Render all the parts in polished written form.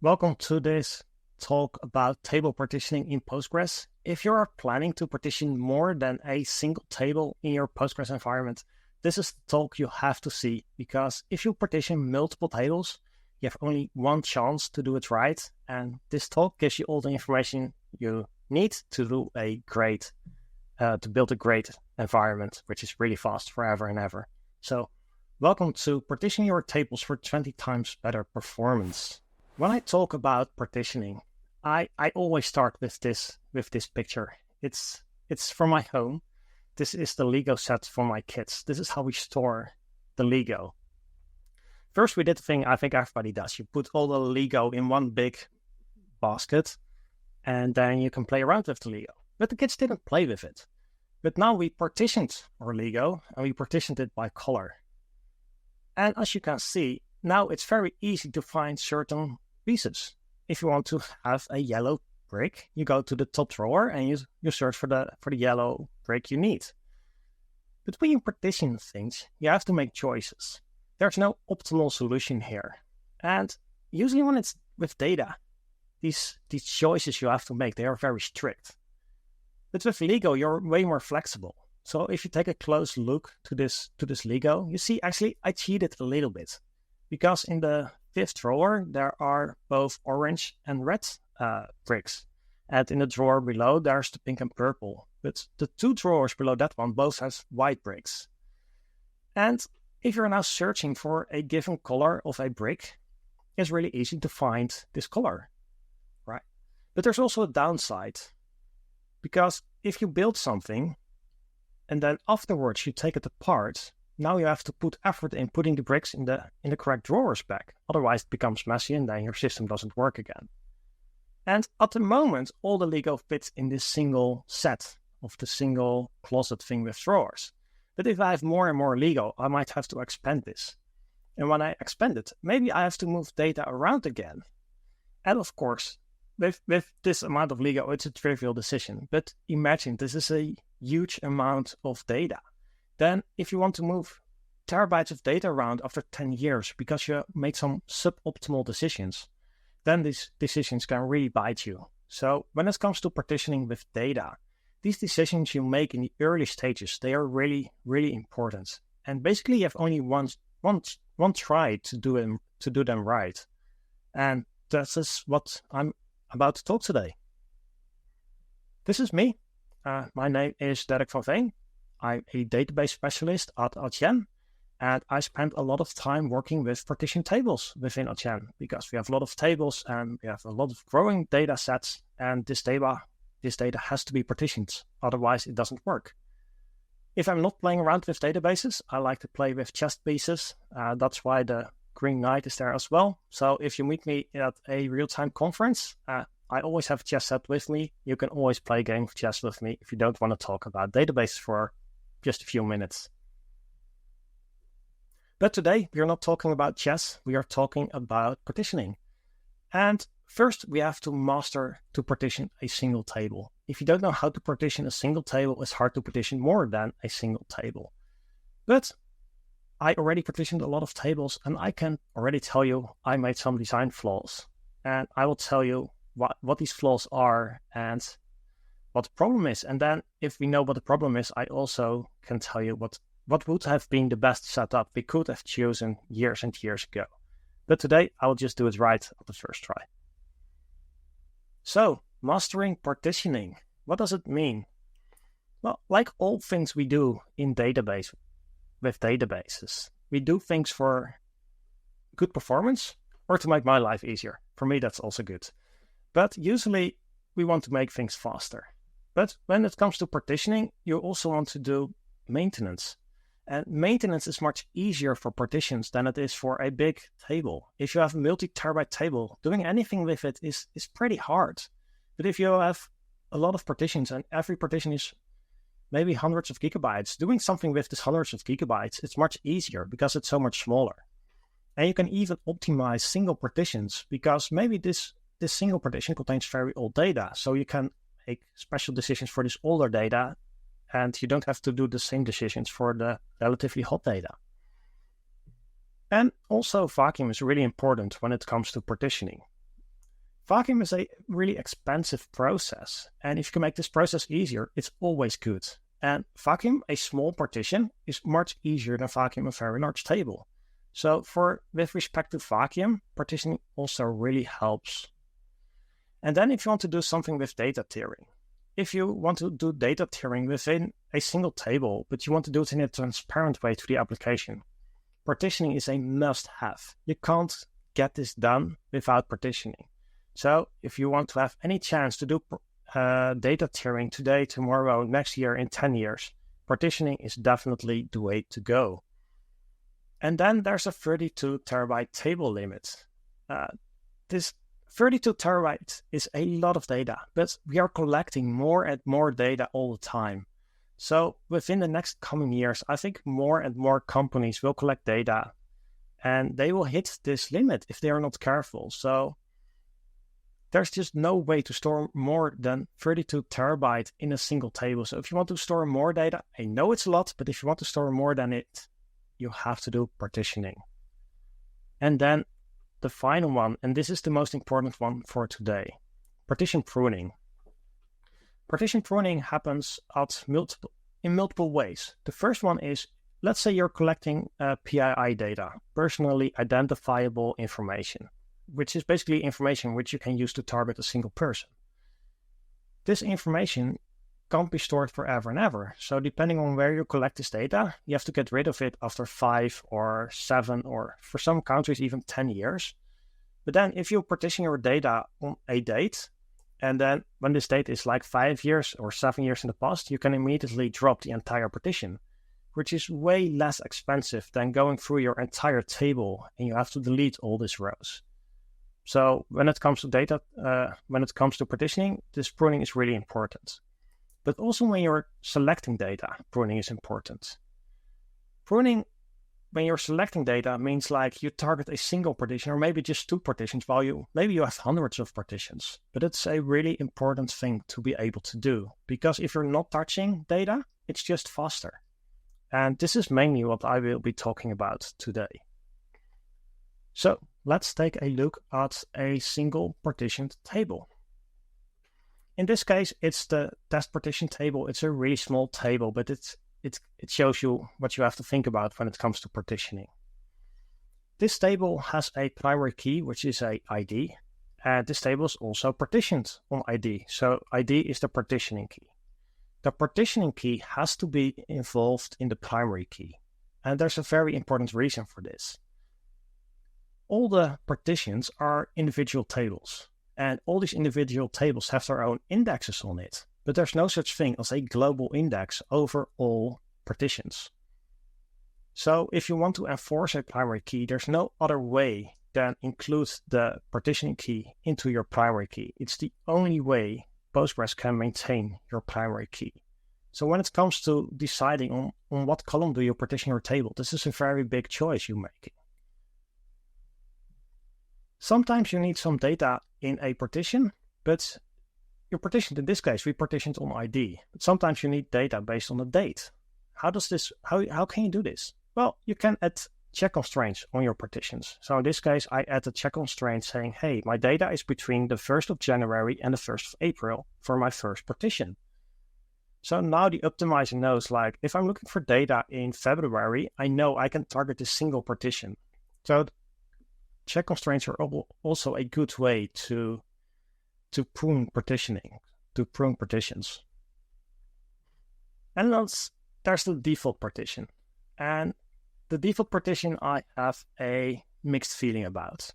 Welcome to this talk about table partitioning in Postgres. If you are planning to partition more than a single table in your Postgres environment, this is the talk you have to see, because if you partition multiple tables, you have only one chance to do it right, and this talk gives you all the information you need to do to build a great environment, which is really fast forever and ever. So, welcome to partition your tables for 20 times better performance. When I talk about partitioning, I always start with this picture. It's from my home. This is the Lego set for my kids. This is how we store the Lego. First, we did the thing I think everybody does. You put all the Lego in one big basket, and then you can play around with the Lego. But the kids didn't play with it. But now we partitioned our Lego, and we partitioned it by color. And as you can see, now it's very easy to find certain pieces. If you want to have a yellow brick, you go to the top drawer and you search for the yellow brick you need. But when you partition things, you have to make choices. There's no optimal solution here. And usually when it's with data, these choices you have to make, they are very strict. But with Lego, you're way more flexible. So if you take a close look to this Lego, you see actually I cheated a little bit. Because in the fifth drawer, there are both orange and red bricks. And in the drawer below, there's the pink and purple. But the two drawers below that one both have white bricks. And if you're now searching for a given color of a brick, it's really easy to find this color, right? But there's also a downside. Because if you build something, and then afterwards you take it apart, now you have to put effort in putting the bricks in the correct drawers back. Otherwise it becomes messy and then your system doesn't work again. And at the moment, all the Lego fits in this single set of the single closet thing with drawers. But if I have more and more Lego, I might have to expand this. And when I expand it, maybe I have to move data around again. And of course, with this amount of Lego, it's a trivial decision. But imagine this is a huge amount of data. Then if you want to move terabytes of data around after 10 years because you made some suboptimal decisions, then these decisions can really bite you. So when it comes to partitioning with data, these decisions you make in the early stages, they are really, really important. And basically you have only one try to do them right. And that is what I'm about to talk today. This is me. My name is Derk van Veen. I'm a database specialist at Adyen, and I spend a lot of time working with partition tables within Adyen because we have a lot of tables and we have a lot of growing data sets, and this data has to be partitioned, otherwise it doesn't work. If I'm not playing around with databases, I like to play with chess pieces. That's why the Green Knight is there as well. So if you meet me at a real-time conference, I always have a chess set with me. You can always play a game of chess with me if you don't want to talk about databases for just a few minutes. But today, we are not talking about chess. We are talking about partitioning. And first, we have to master to partition a single table. If you don't know how to partition a single table, it's hard to partition more than a single table. But I already partitioned a lot of tables, and I can already tell you I made some design flaws. And I will tell you what these flaws are and what the problem is. And then if we know what the problem is, I also can tell you what would have been the best setup we could have chosen years and years ago. But today, I will just do it right at the first try. So, mastering partitioning. What does it mean? Well, like all things we do with databases, we do things for good performance or to make my life easier. For me, that's also good. But usually, we want to make things faster. But when it comes to partitioning, you also want to do maintenance. And maintenance is much easier for partitions than it is for a big table. If you have a multi-terabyte table, doing anything with it is pretty hard. But if you have a lot of partitions and every partition is maybe hundreds of gigabytes, doing something with this hundreds of gigabytes, it's much easier because it's so much smaller. And you can even optimize single partitions because maybe this single partition contains very old data. So you can make special decisions for this older data, and you don't have to do the same decisions for the relatively hot data. And also vacuum is really important when it comes to partitioning. Vacuum is a really expensive process, and if you can make this process easier, it's always good. And vacuum a small partition is much easier than vacuum a very large table. So with respect to vacuum, partitioning also really helps. And then if you want to do something with data tiering, if you want to do data tiering within a single table, but you want to do it in a transparent way to the application, partitioning is a must-have. You can't get this done without partitioning. So if you want to have any chance to do data tiering today, tomorrow, next year, in 10 years, partitioning is definitely the way to go. And then there's a 32 terabyte table limit. This 32 terabytes is a lot of data, but we are collecting more and more data all the time. So within the next coming years, I think more and more companies will collect data, and they will hit this limit if they are not careful. So there's just no way to store more than 32 terabytes in a single table. So if you want to store more data, I know it's a lot, but if you want to store more than it, you have to do partitioning. And then the final one, and this is the most important one for today, partition pruning. Partition pruning happens in multiple ways. The first one is, let's say you're collecting PII data, personally identifiable information, which is basically information which you can use to target a single person. This information can't be stored forever and ever. So depending on where you collect this data, you have to get rid of it after 5 or 7, or for some countries, even 10 years. But then if you partition your data on a date, and then when this date is like 5 years or 7 years in the past, you can immediately drop the entire partition, which is way less expensive than going through your entire table and you have to delete all these rows. So when it comes to data, when it comes to partitioning, this pruning is really important. But also when you're selecting data, pruning is important. Pruning, when you're selecting data, means like you target a single partition or maybe just 2 partitions, while maybe you have hundreds of partitions. But it's a really important thing to be able to do, because if you're not touching data, it's just faster. And this is mainly what I will be talking about today. So let's take a look at a single partitioned table. In this case, it's the test partition table. It's a really small table, but it shows you what you have to think about when it comes to partitioning. This table has a primary key, which is a ID, and this table is also partitioned on ID. So ID is the partitioning key. The partitioning key has to be involved in the primary key, and there's a very important reason for this. All the partitions are individual tables, and all these individual tables have their own indexes on it, but there's no such thing as a global index over all partitions. So if you want to enforce a primary key, there's no other way than include the partitioning key into your primary key. It's the only way Postgres can maintain your primary key. So when it comes to deciding on what column do you partition your table, this is a very big choice you make. Sometimes you need some data in a partition, but you're partitioned. In this case, we partitioned on ID. But sometimes you need data based on the date. How can you do this? Well, you can add check constraints on your partitions. So in this case, I add a check constraint saying, hey, my data is between the 1st of January and the 1st of April for my first partition. So now the optimizer knows, like, if I'm looking for data in February, I know I can target a single partition. So check constraints are also a good way to prune partitioning, to prune partitions. And there's the default partition. And the default partition I have a mixed feeling about.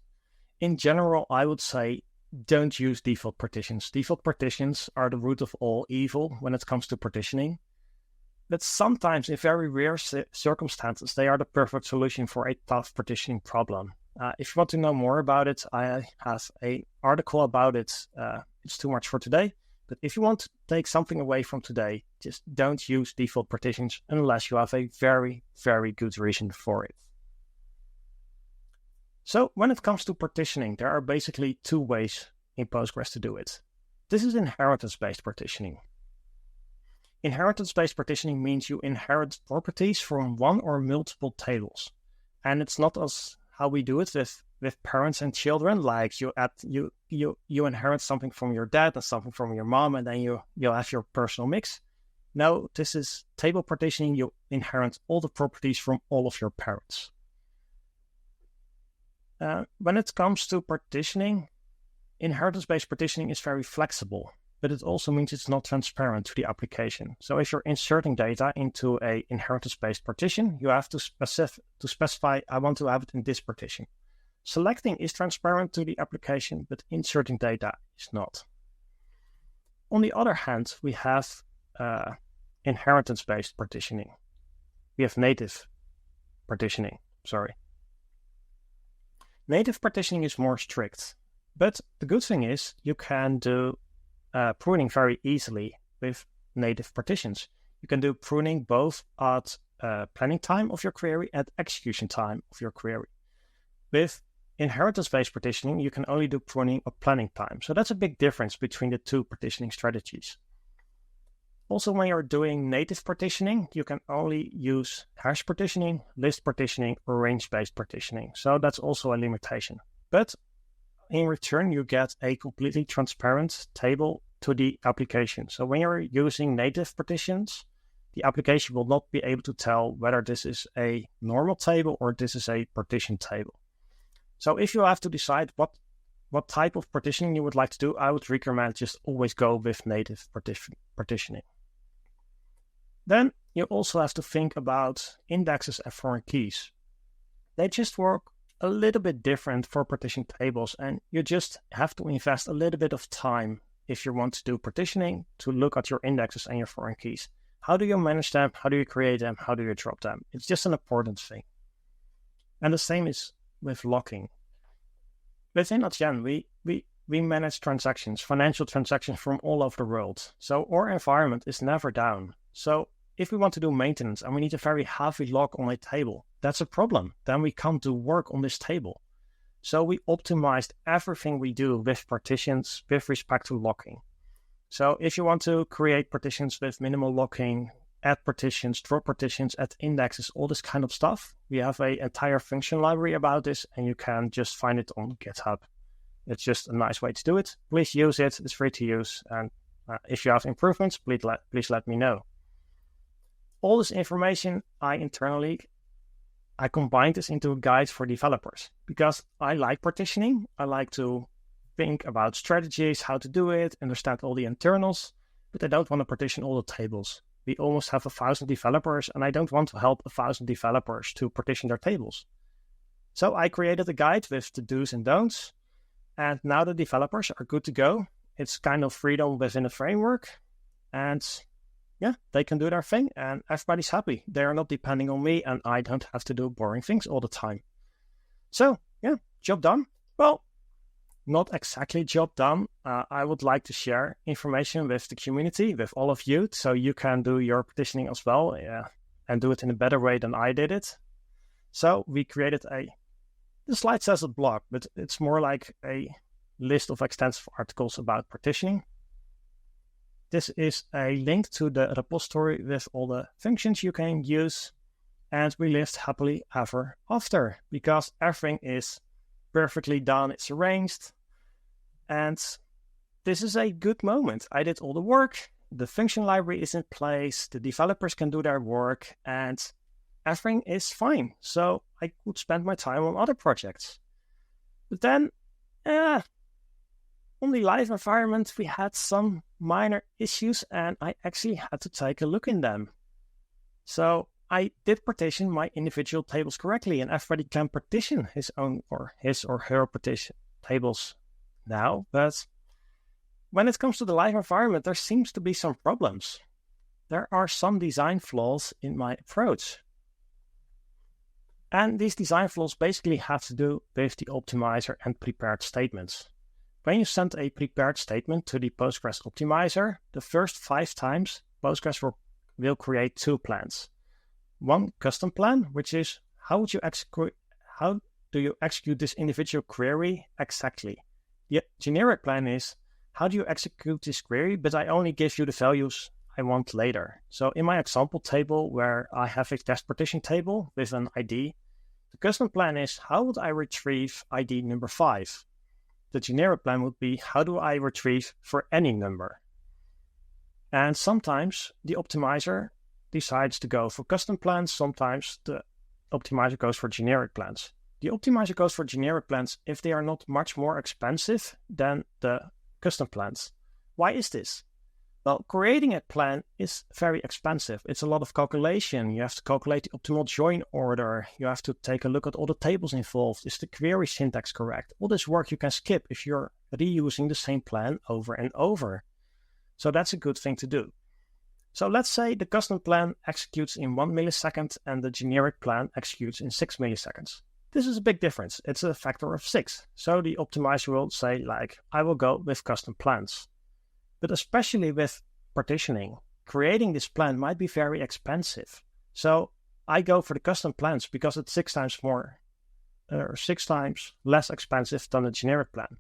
In general, I would say don't use default partitions. Default partitions are the root of all evil when it comes to partitioning. But sometimes, in very rare circumstances, they are the perfect solution for a tough partitioning problem. If you want to know more about it, I have an article about it. It's too much for today. But if you want to take something away from today, just don't use default partitions unless you have a very, very good reason for it. So when it comes to partitioning, there are basically 2 ways in Postgres to do it. This is inheritance-based partitioning. Inheritance-based partitioning means you inherit properties from one or multiple tables. And it's not as how we do it with with parents and children, like you inherit something from your dad and something from your mom, and then you'll have your personal mix. No, this is table partitioning. You inherit all the properties from all of your parents. When it comes to partitioning, inheritance-based partitioning is very flexible, but it also means it's not transparent to the application. So if you're inserting data into a inheritance-based partition, you have to specify, I want to have it in this partition. Selecting is transparent to the application, but inserting data is not. On the other hand, we have inheritance-based partitioning. We have native partitioning, Native partitioning is more strict, but the good thing is you can do pruning very easily with native partitions. You can do pruning both at planning time of your query and execution time of your query. With inheritance-based partitioning, you can only do pruning at planning time. So that's a big difference between the two partitioning strategies. Also, when you're doing native partitioning, you can only use hash partitioning, list partitioning, or range-based partitioning. So that's also a limitation. But in return, you get a completely transparent table to the application. So when you're using native partitions, the application will not be able to tell whether this is a normal table or this is a partition table. So if you have to decide what type of partitioning you would like to do, I would recommend just always go with native partitioning. Then you also have to think about indexes and foreign keys. They just work a little bit different for partition tables, and you just have to invest a little bit of time if you want to do partitioning to look at your indexes and your foreign keys. How do you manage them? How do you create them? How do you drop them? It's just an important thing. And the same is with locking. Within Adyen, we manage transactions, financial transactions from all over the world. So our environment is never down. So if we want to do maintenance and we need a very heavy lock on a table, that's a problem. Then we can't do work on this table. So we optimized everything we do with partitions with respect to locking. So if you want to create partitions with minimal locking, add partitions, drop partitions, add indexes, all this kind of stuff, we have an entire function library about this, and you can just find it on GitHub. It's just a nice way to do it. Please use it. It's free to use. And if you have improvements, please let me know. All this information I combined this into a guide for developers because I like partitioning. I like to think about strategies, how to do it, understand all the internals, but I don't want to partition all the tables. We almost have 1,000 developers, and I don't want to help 1,000 developers to partition their tables. So I created a guide with the do's and don'ts, and now the developers are good to go. It's kind of freedom within a framework, and yeah, they can do their thing, and everybody's happy. They are not depending on me, and I don't have to do boring things all the time. So yeah, job done. Well, not exactly job done. I would like to share information with the community, with all of you, so you can do your partitioning as well, and do it in a better way than I did it. So we created the slide says a blog, but it's more like a list of extensive articles about partitioning. This is a link to the repository with all the functions you can use, and we lived happily ever after because everything is perfectly done, it's arranged, and this is a good moment. I did all the work, the function library is in place, the developers can do their work, and everything is fine. So I could spend my time on other projects. But then, on the live environment, we had some minor issues, and I actually had to take a look in them. So I did partition my individual tables correctly, and everybody can partition his own or his or her partition tables now. But when it comes to the live environment, there seems to be some problems. There are some design flaws in my approach. And these design flaws basically have to do with the optimizer and prepared statements. When you send a prepared statement to the Postgres optimizer, the first 5 times, Postgres will create 2 plans. One custom plan, which is how do you execute this individual query exactly? The generic plan is how do you execute this query, but I only give you the values I want later. So in my example table where I have a test partition table with an ID, The custom plan is, how would I retrieve ID number 5? The generic plan would be, how do I retrieve for any number? And sometimes the optimizer decides to go for custom plans. Sometimes the optimizer goes for generic plans. The optimizer goes for generic plans if they are not much more expensive than the custom plans. Why is this? Well, creating a plan is very expensive. It's a lot of calculation. You have to calculate the optimal join order. You have to take a look at all the tables involved. Is the query syntax correct? All this work you can skip if you're reusing the same plan over and over. So that's a good thing to do. So let's say the custom plan executes in 1 millisecond and the generic plan executes in 6 milliseconds. This is a big difference. It's a factor of 6. So the optimizer will say, like, I will go with custom plans. But especially with partitioning, creating this plan might be very expensive. So I go for the custom plans because it's 6 times more, or 6 times less expensive than the generic plan.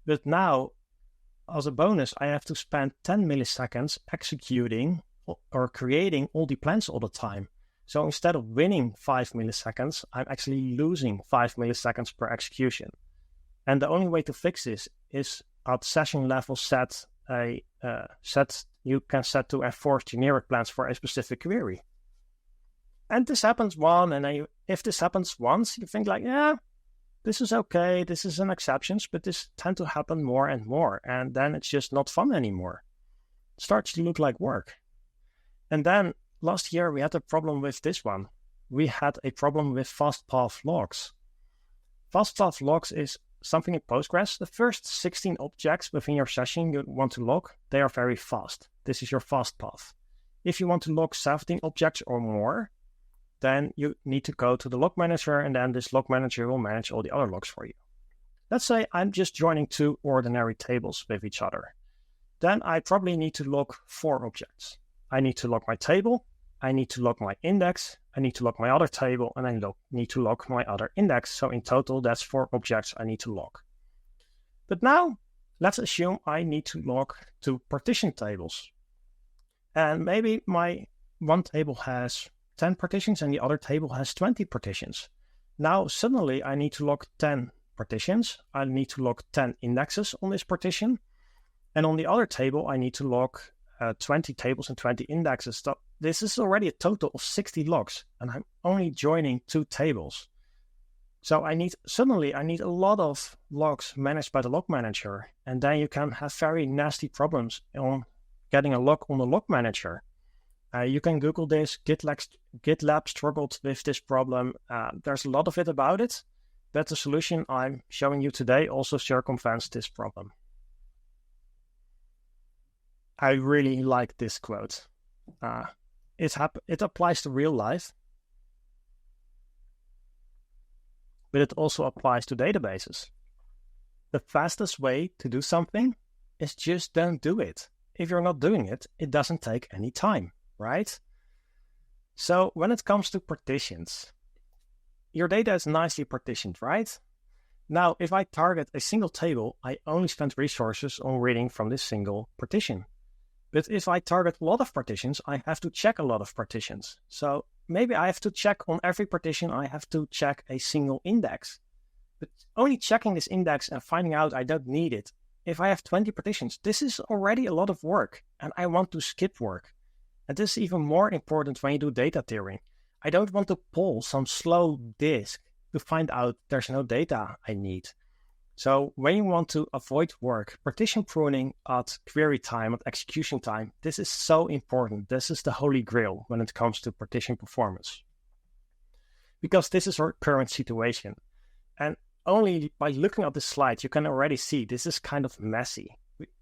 But now, as a bonus, I have to spend 10 milliseconds executing or creating all the plans all the time. So instead of winning 5 milliseconds, I'm actually losing 5 milliseconds per execution. And the only way to fix this is at session level you can set to enforce generic plans for a specific query. And this happens if this happens once, you think like, yeah, this is okay, this is an exception, but this tend to happen more and more, and then it's just not fun anymore. It starts to look like work. And then last year we had a problem with this one. We had a problem with fast path logs. Fast path logs is something in Postgres. The first 16 objects within your session you want to log, they are very fast. This is your fast path. If you want to log 17 objects or more, then you need to go to the log manager, and then this log manager will manage all the other logs for you. Let's say I'm just joining 2 ordinary tables with each other. Then I probably need to log 4 objects. I need to log my table, I need to log my index, I need to log my other table, and I need to log my other index. So in total, that's 4 objects I need to log. But now, let's assume I need to log 2 partition tables. And maybe my one table has 10 partitions and the other table has 20 partitions. Now, suddenly I need to log 10 partitions. I need to log 10 indexes on this partition. And on the other table, I need to log 20 tables and 20 indexes. So this is already a total of 60 logs, and I'm only joining 2 tables. So I need a lot of logs managed by the log manager, and then you can have very nasty problems on getting a log on the log manager. You can Google this. GitLab struggled with this problem. There's a lot of it about it, but the solution I'm showing you today also circumvents this problem. I really like this quote. It applies to real life, but it also applies to databases. The fastest way to do something is just don't do it. If you're not doing it, it doesn't take any time, right? So when it comes to partitions, your data is nicely partitioned, right? Now, if I target a single table, I only spend resources on reading from this single partition. But if I target a lot of partitions, I have to check a lot of partitions. So maybe I have to check on every partition, I have to check a single index. But only checking this index and finding out I don't need it, if I have 20 partitions, this is already a lot of work, and I want to skip work. And this is even more important when you do data tiering. I don't want to pull some slow disk to find out there's no data I need. So when you want to avoid work, partition pruning at query time, at execution time, this is so important. This is the holy grail when it comes to partition performance. Because this is our current situation. And only by looking at this slide, you can already see this is kind of messy.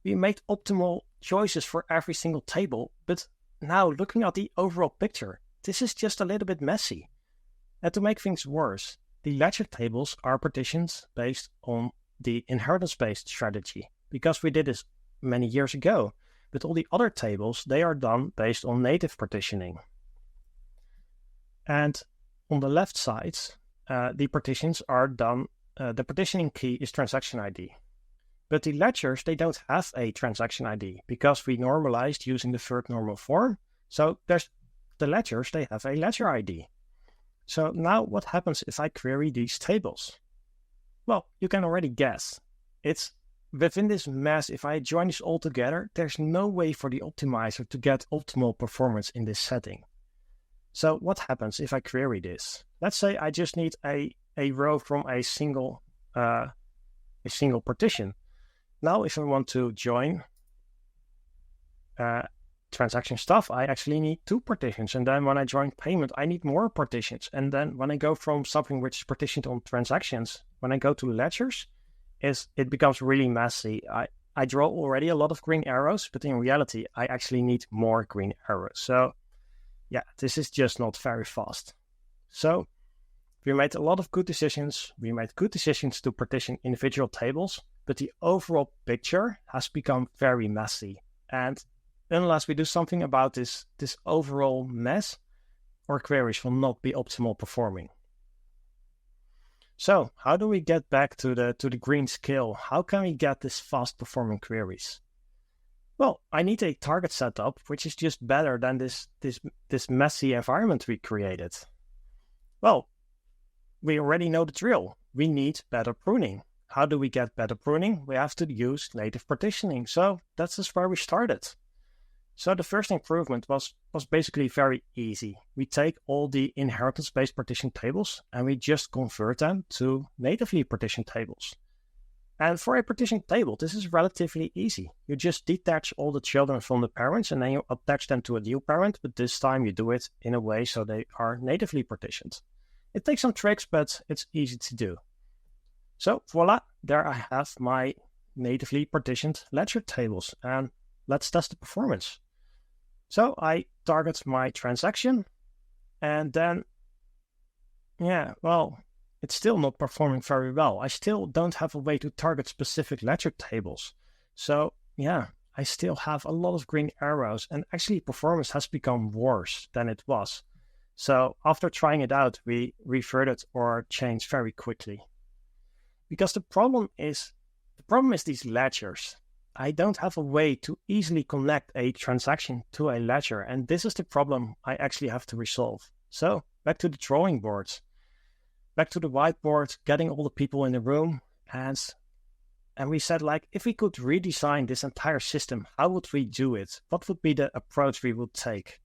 We made optimal choices for every single table, but now looking at the overall picture, this is just a little bit messy. And to make things worse, the ledger tables are partitions based on the inheritance-based strategy, because we did this many years ago. But all the other tables, they are done based on native partitioning. And on the left side, the partitions are done, the partitioning key is transaction ID. But the ledgers, they don't have a transaction ID because we normalized using the third normal form. So the ledgers, they have a ledger ID. So now what happens if I query these tables? Well, you can already guess. It's within this mess, if I join this all together, there's no way for the optimizer to get optimal performance in this setting. So what happens if I query this? Let's say I just need a row from a single partition. Now, if I want to join transaction stuff, I actually need 2 partitions. And then when I join payment, I need more partitions. And then when I go from something which is partitioned on transactions, when I go to ledgers, it becomes really messy. I draw already a lot of green arrows, but in reality, I actually need more green arrows. So yeah, this is just not very fast. So we made a lot of good decisions. We made good decisions to partition individual tables, but the overall picture has become very messy. And unless we do something about this overall mess, our queries will not be optimal performing. So how do we get back to the green scale? How can we get this fast performing queries? Well, I need a target setup which is just better than this messy environment we created. Well, we already know the drill. We need better pruning. How do we get better pruning? We have to use native partitioning. So that's just where we started. So the first improvement was basically very easy. We take all the inheritance-based partition tables and we just convert them to natively partitioned tables. And for a partitioned table, this is relatively easy. You just detach all the children from the parents and then you attach them to a new parent, but this time you do it in a way so they are natively partitioned. It takes some tricks, but it's easy to do. So voila, there I have my natively partitioned ledger tables, and let's test the performance. So I target my transaction, and then, it's still not performing very well. I still don't have a way to target specific ledger tables. So I still have a lot of green arrows, and actually performance has become worse than it was. So after trying it out, we reverted or changed very quickly. Because the problem is these ledgers. I don't have a way to easily connect a transaction to a ledger, and this is the problem I actually have to resolve. So back to the drawing boards, back to the whiteboard, getting all the people in the room, and we said, like, if we could redesign this entire system, how would we do it? What would be the approach we would take?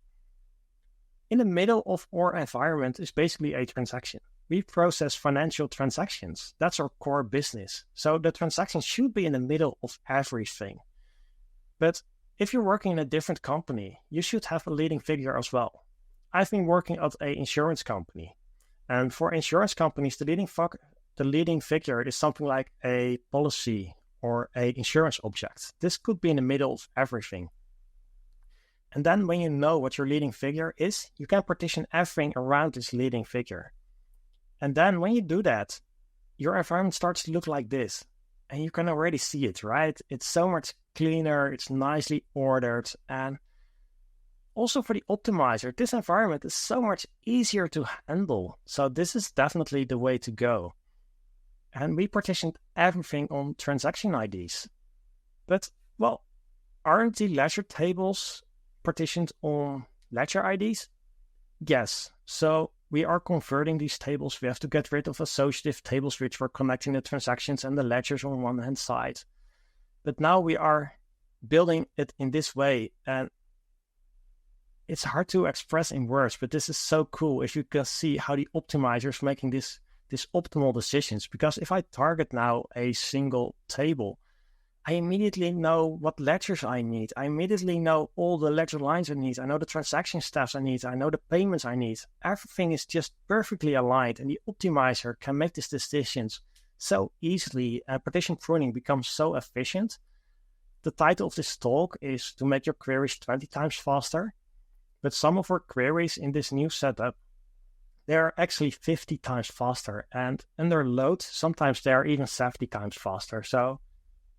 In the middle of our environment is basically a transaction. We process financial transactions. That's our core business. So the transaction should be in the middle of everything. But if you're working in a different company, you should have a leading figure as well. I've been working at an insurance company. And for insurance companies, the leading figure is something like a policy or an insurance object. This could be in the middle of everything. And then when you know what your leading figure is, you can partition everything around this leading figure. And then when you do that, your environment starts to look like this. And you can already see it, right? It's so much cleaner, it's nicely ordered. And also for the optimizer, this environment is so much easier to handle. So this is definitely the way to go. And we partitioned everything on transaction IDs. But, well, aren't the ledger tables partitioned on ledger IDs? Yes. So we are converting these tables. We have to get rid of associative tables which were connecting the transactions and the ledgers on one hand side. But now we are building it in this way, and it's hard to express in words, but this is so cool if you can see how the optimizer is making this optimal decisions. Because if I target now a single table, I immediately know what ledgers I need. I immediately know all the ledger lines I need. I know the transaction steps I need. I know the payments I need. Everything is just perfectly aligned, and the optimizer can make these decisions so easily, and partition pruning becomes so efficient. The title of this talk is to make your queries 20 times faster, but some of our queries in this new setup, they are actually 50 times faster, and under load, sometimes they are even 70 times faster. So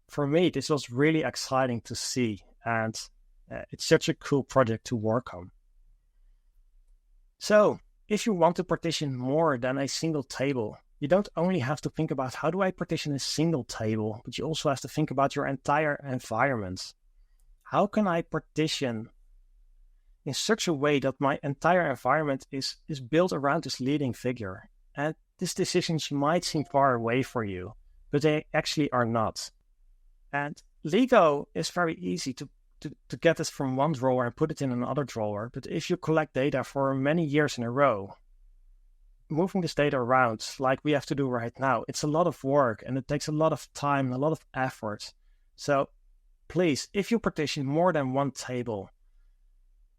for me, this was really exciting to see, and it's such a cool project to work on. So if you want to partition more than a single table, you don't only have to think about how do I partition a single table, but you also have to think about your entire environment. How can I partition in such a way that my entire environment is built around this leading figure. And these decisions might seem far away for you, but they actually are not. And LEGO is very easy to get this from one drawer and put it in another drawer. But if you collect data for many years in a row, moving this data around like we have to do right now, it's a lot of work and it takes a lot of time and a lot of effort. So please, if you partition more than one table,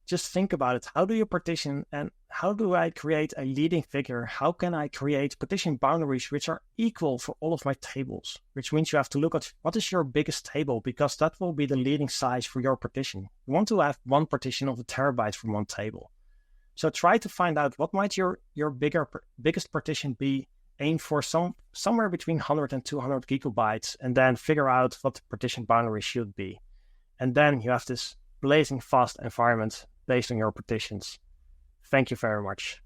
just think about it. How do you partition, and how do I create a leading figure? How can I create partition boundaries which are equal for all of my tables? Which means you have to look at what is your biggest table, because that will be the leading size for your partition. You want to have one partition of a terabyte from one table. So try to find out what might your biggest partition be. Aim for somewhere between 100 and 200 gigabytes, and then figure out what the partition boundary should be. And then you have this blazing fast environment based on your partitions. Thank you very much.